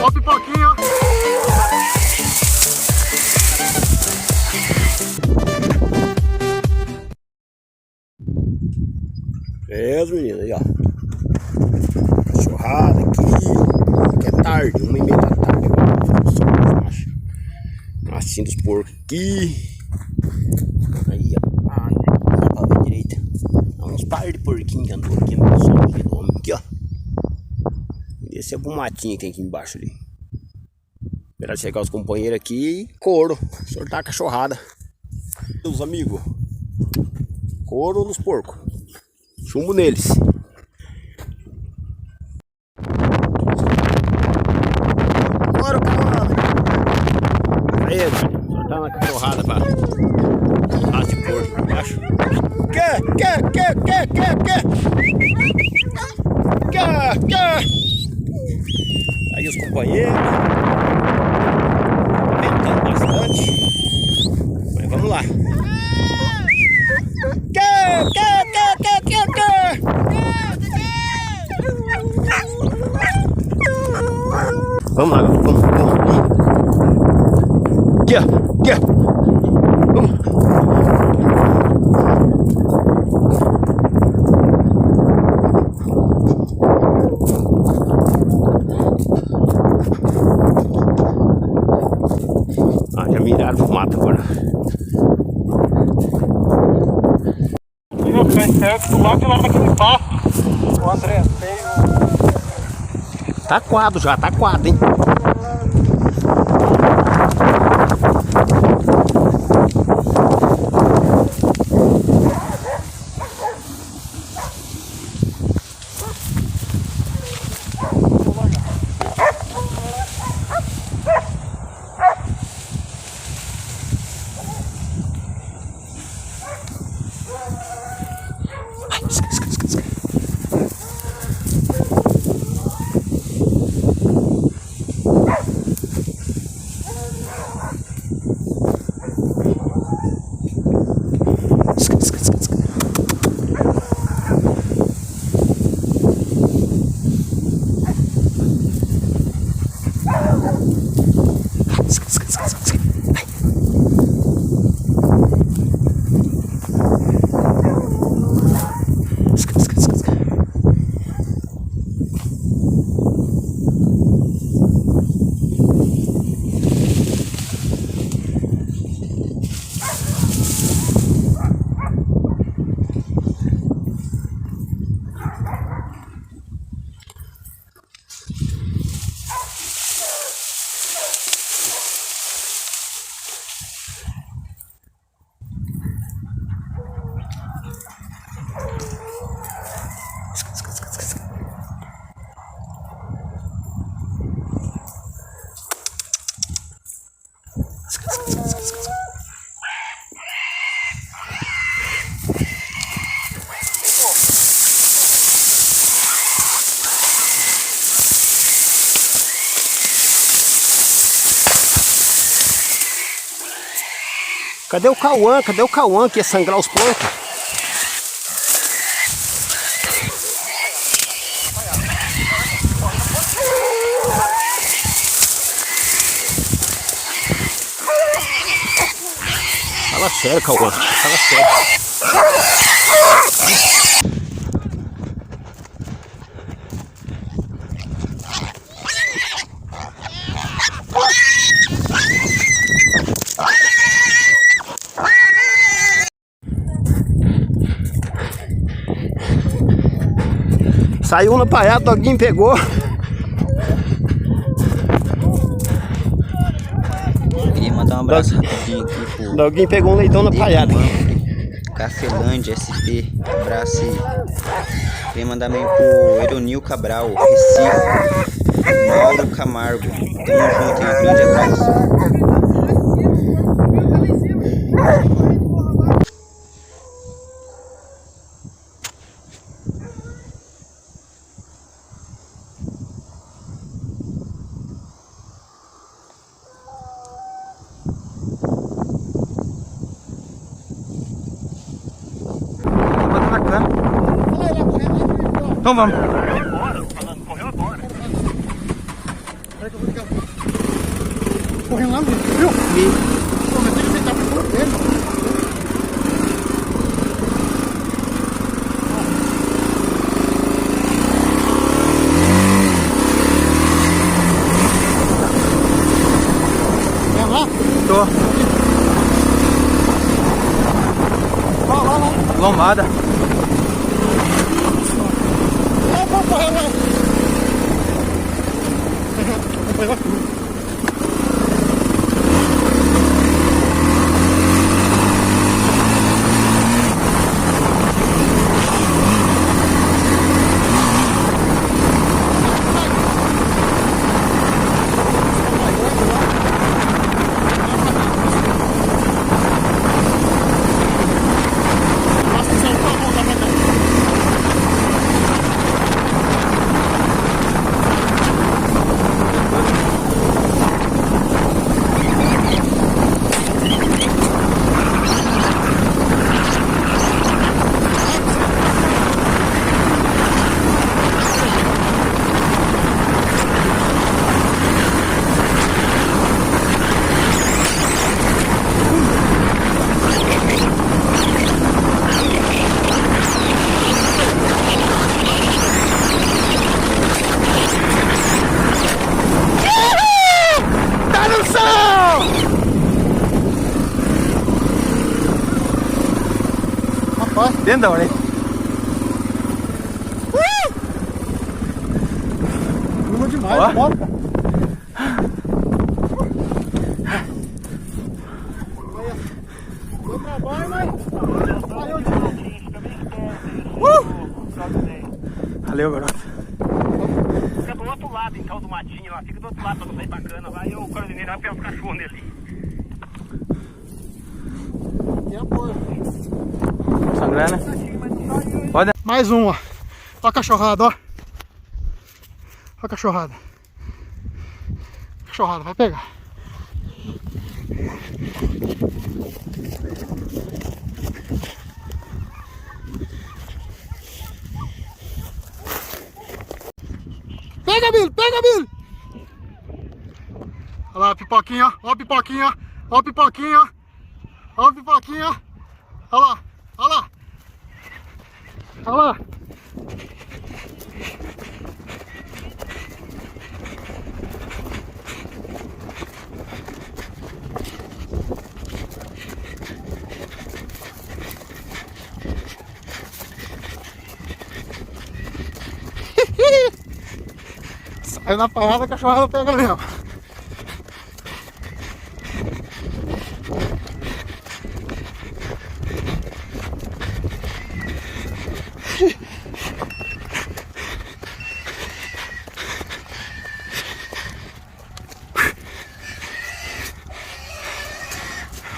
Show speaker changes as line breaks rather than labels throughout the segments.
Ó o pipoquinho, ó.
É, os meninos aí, ó. Cachorrada aqui. Que é tarde, 1h30 da tarde. Massinho dos porcos aqui. Aí, ó. Ai, não dá pra ver direito. Há uns par de porquinhos que andou aqui no sol aqui, ó. Esse é o matinho que tem aqui embaixo ali. Esperar chegar os companheiros aqui e couro. Soltar a cachorrada. Meus amigos. Couro nos porcos. Chumbo neles. Bora, cavalo. Aí, soltar uma cachorrada pra raça de porco, acho. Que? Aí os companheiros. Ventando bastante. Mas vamos lá. Vamos lá, vamos. Aqui, ó. Vamos. Já miraram pro mato agora.
Eu ficar esperto do lado de lá naquele passo. O André tem
Tá coado já, tá coado, hein? Cadê o Cauã? Cadê o Cauã que ia sangrar os porcos? Fala sério, Cauã. Fala sério. Saiu na paiada, o doguinho pegou.
Queria mandar um abraço rapidinho aqui pro...
O doguinho pegou um leitão na paiada.
Cafelândia SP, abraço aí. Queria mandar também pro Eronil Cabral, Recife, Mauro Camargo. Tamo junto, hein? Um grande abraço.
Então vamos.
Correu agora.
subir.
Pô, mas tem que tentar por dentro. Vai lá?
Tô.
Vai lá.
Lombada.
Vai correr lá. Vai lá.
Dentro da orelha.
Uma demais,
Ó.
bota. Foi pra baixo, mas...
Valeu, garoto.
Fica do outro lado então do matinho lá, fica do outro lado pra não sair bacana. Vai o coordeneiro vai pegar os cachorros nele.
E a porta.
Sangrando, né? Pode.
Mais um, ó. Ó a cachorrada, ó. Ó a cachorrada. Cachorrada, vai pegar. Pega, Billy, pega, Billy. Olha lá a pipoquinha, ó. Ó a pipoquinha, ó a pipoquinha, ó a pipoquinha. Olha lá, olha lá. Olha lá. Saiu na parada, a cachorrada pega mesmo.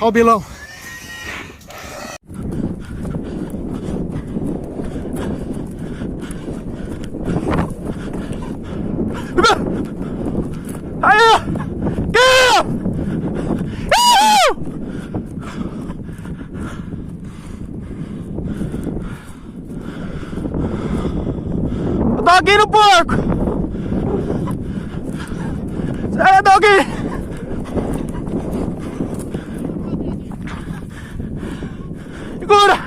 Olha o bilão.
Aí, ó! Doggy no porco! Sai, doggy! Segura!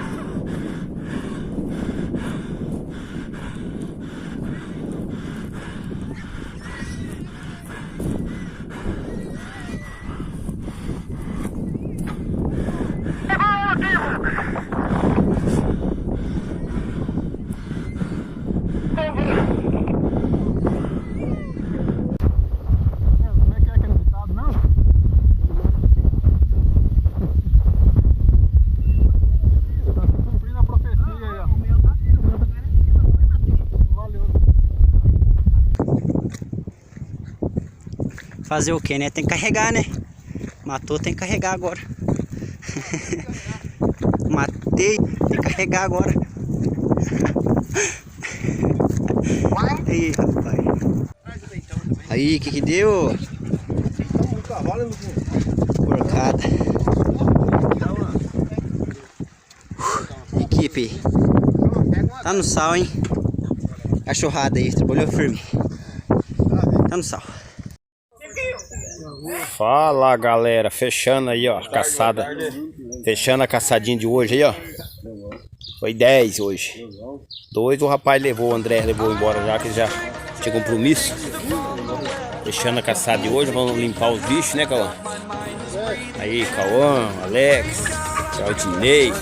Fazer o que, né? Tem que carregar, né? Matou, tem que carregar agora. Matei, tem que carregar agora. Aí, rapaz. Aí, que deu? Porcada. Equipe. Tá no sal, hein? Cachorrada aí, trabalhou firme. Tá no sal.
Fala, galera, fechando aí, ó, caçada. Fechando a caçadinha de hoje aí, ó. Foi 10 hoje. 2 o rapaz levou, o André levou embora já, que ele já tinha compromisso. Fechando a caçada de hoje, vamos limpar os bichos, né, Cauã? Aí, Cauã, Alex, Claudinei.